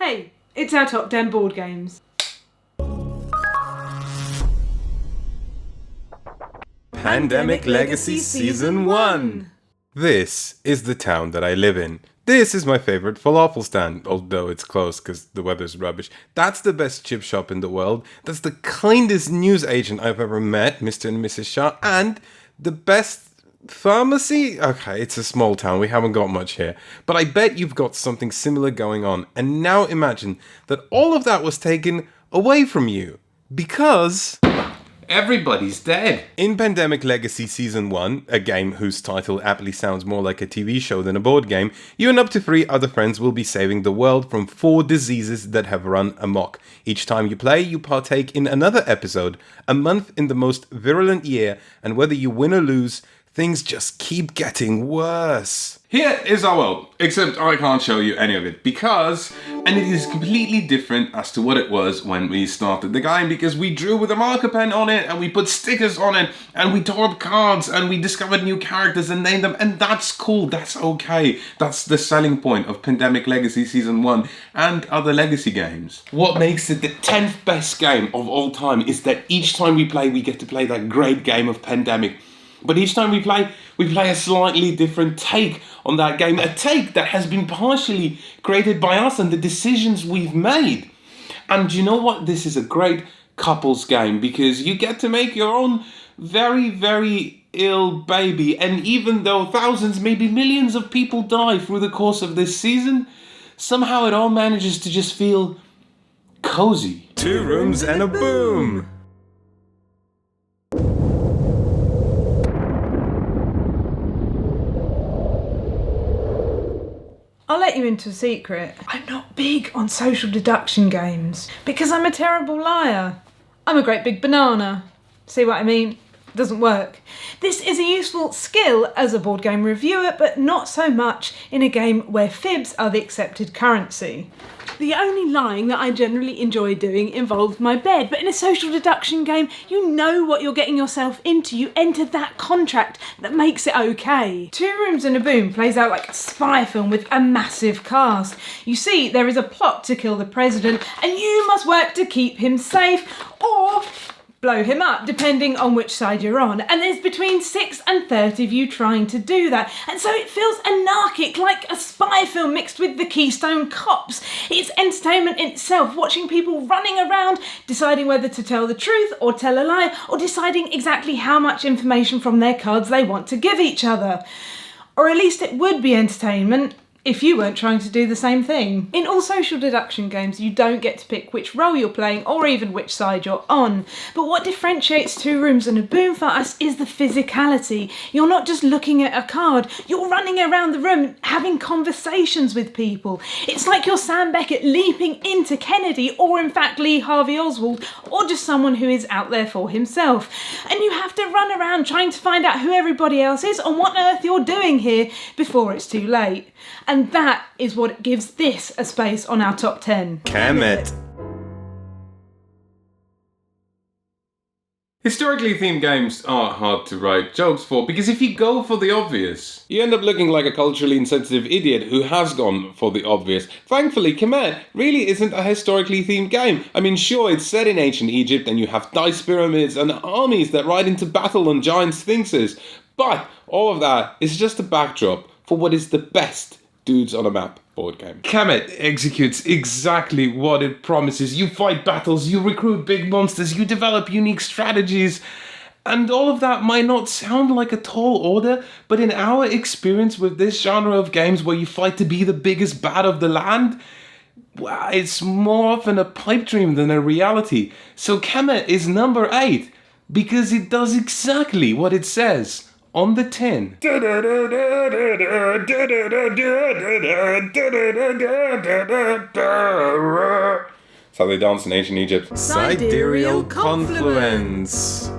Hey, it's our top 10 board games. Pandemic Legacy Season 1! This is the town that I live in. This is my favorite falafel stand, although it's closed because the weather's rubbish. That's the best chip shop in the world. That's the kindest news agent I've ever met, Mr. and Mrs. Shah, and the best pharmacy? Okay, it's a small town, we haven't got much here. But I bet you've got something similar going on. And now imagine that all of that was taken away from you. Because everybody's dead. In Pandemic Legacy Season 1, a game whose title aptly sounds more like a TV show than a board game, you and up to 3 other friends will be saving the world from 4 diseases that have run amok. Each time you play, you partake in another episode, a month in the most virulent year, and whether you win or lose, things just keep getting worse. Here is our world, except I can't show you any of it because, and it is completely different as to what it was when we started the game, because we drew with a marker pen on it and we put stickers on it and we tore up cards and we discovered new characters and named them, and that's cool, that's okay. That's the selling point of Pandemic Legacy Season 1 and other Legacy games. What makes it the 10th best game of all time is that each time we play, we get to play that great game of Pandemic. But each time we play a slightly different take on that game. A take that has been partially created by us and the decisions we've made. And you know what? This is a great couples game because you get to make your own very, very ill baby. And even though thousands, maybe millions of people die through the course of this season, somehow it all manages to just feel cozy. 2 rooms and a boom! I'll let you into a secret. I'm not big on social deduction games because I'm a terrible liar. I'm a great big banana. See what I mean? Doesn't work. This is a useful skill as a board game reviewer, but not so much in a game where fibs are the accepted currency. The only lying that I generally enjoy doing involves my bed, but in a social deduction game, you know what you're getting yourself into. You enter that contract that makes it okay. 2 Rooms and a Boom plays out like a spy film with a massive cast. You see, there is a plot to kill the president, and you must work to keep him safe, or blow him up, depending on which side you're on. And there's between 6 and 30 of you trying to do that. And so it feels anarchic, like a spy film mixed with the Keystone Cops. It's entertainment in itself, watching people running around, deciding whether to tell the truth or tell a lie, or deciding exactly how much information from their cards they want to give each other. Or at least it would be entertainment if you weren't trying to do the same thing. In all social deduction games, you don't get to pick which role you're playing or even which side you're on. But what differentiates 2 Rooms and a Boom for us is the physicality. You're not just looking at a card, you're running around the room having conversations with people. It's like you're Sam Beckett leaping into Kennedy, or in fact Lee Harvey Oswald, or just someone who is out there for himself. And you have to run around trying to find out who everybody else is and what on earth you're doing here before it's too late. And that is what gives this a space on our top 10. Kemet. Historically themed games are hard to write jokes for because if you go for the obvious, you end up looking like a culturally insensitive idiot who has gone for the obvious. Thankfully, Kemet really isn't a historically themed game. I mean, sure, it's set in ancient Egypt and you have dice pyramids and armies that ride into battle on giant sphinxes, but all of that is just a backdrop for what is the best Dudes on a Map board game. Kemet executes exactly what it promises. You fight battles, you recruit big monsters, you develop unique strategies, and all of that might not sound like a tall order, but in our experience with this genre of games where you fight to be the biggest bad of the land, well, it's more often a pipe dream than a reality. So Kemet is number 8 because it does exactly what it says on the tin. That's how they dance in ancient Egypt. Sidereal confluence.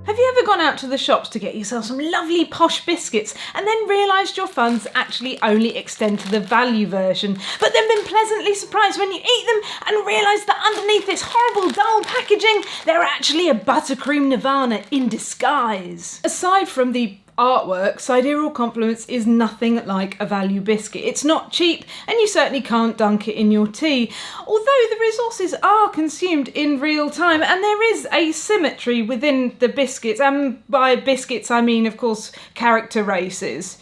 Have you ever gone out to the shops to get yourself some lovely posh biscuits and then realised your funds actually only extend to the value version, but then been pleasantly surprised when you eat them and realise that underneath this horrible dull packaging they're actually a buttercream nirvana in disguise? Aside from the artwork, Sidereal Compliments is nothing like a value biscuit. It's not cheap, and you certainly can't dunk it in your tea, although the resources are consumed in real time, and there is asymmetry within the biscuits, and by biscuits I mean, of course, character races.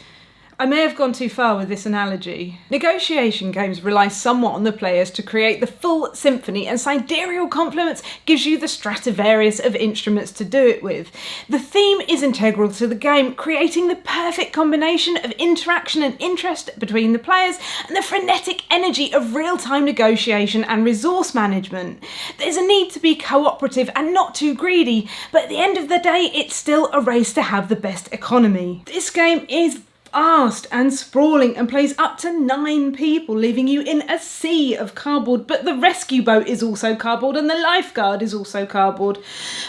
I may have gone too far with this analogy. Negotiation games rely somewhat on the players to create the full symphony, and Sidereal Compliments gives you the Stradivarius of instruments to do it with. The theme is integral to the game, creating the perfect combination of interaction and interest between the players and the frenetic energy of real-time negotiation and resource management. There's a need to be cooperative and not too greedy, but at the end of the day, it's still a race to have the best economy. This game is vast and sprawling and plays up to 9 people, leaving you in a sea of cardboard, but the rescue boat is also cardboard and the lifeguard is also cardboard.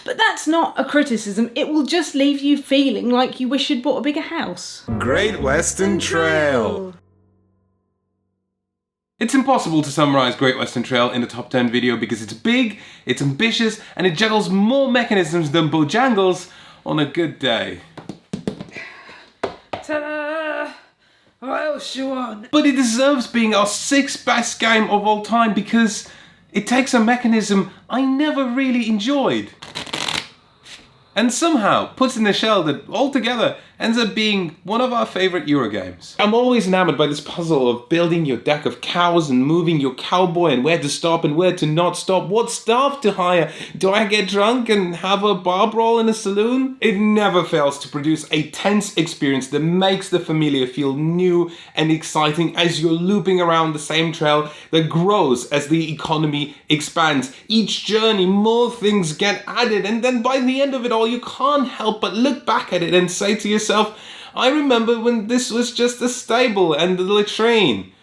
But that's not a criticism, it will just leave you feeling like you wish you'd bought a bigger house. Great Western Trail. It's impossible to summarize Great Western Trail in a top 10 video because it's big, it's ambitious, and it juggles more mechanisms than Bojangles on a good day. Ta-da! What else you want? But it deserves being our 6th best game of all time because it takes a mechanism I never really enjoyed and somehow puts in a shell that altogether ends up being one of our favourite Eurogames. I'm always enamored by this puzzle of building your deck of cows and moving your cowboy and where to stop and where to not stop, what staff to hire, do I get drunk and have a bar brawl in a saloon? It never fails to produce a tense experience that makes the familiar feel new and exciting as you're looping around the same trail that grows as the economy expands. Each journey more things get added, and then by the end of it all you can't help but look back at it and say to yourself, I remember when this was just a stable and the latrine.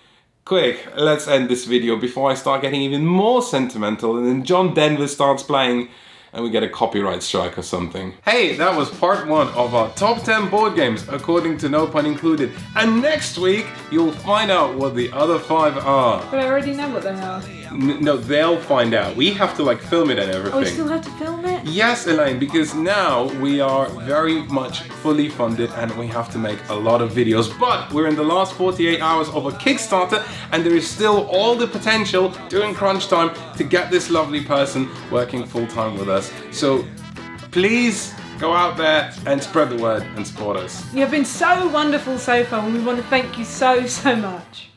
Quick, let's end this video before I start getting even more sentimental and then John Denver starts playing and we get a copyright strike or something. Hey, that was part 1 of our top 10 board games according to No Pun Included. And next week, you'll find out what the other 5 are. But I already know what they are. No, they'll find out. We have to film it and everything. Oh, we still have to film it? Yes, Elaine, because now we are very much fully funded and we have to make a lot of videos. But we're in the last 48 hours of a Kickstarter and there is still all the potential during crunch time to get this lovely person working full time with us. So please go out there and spread the word and support us. You've been so wonderful so far and we want to thank you so much.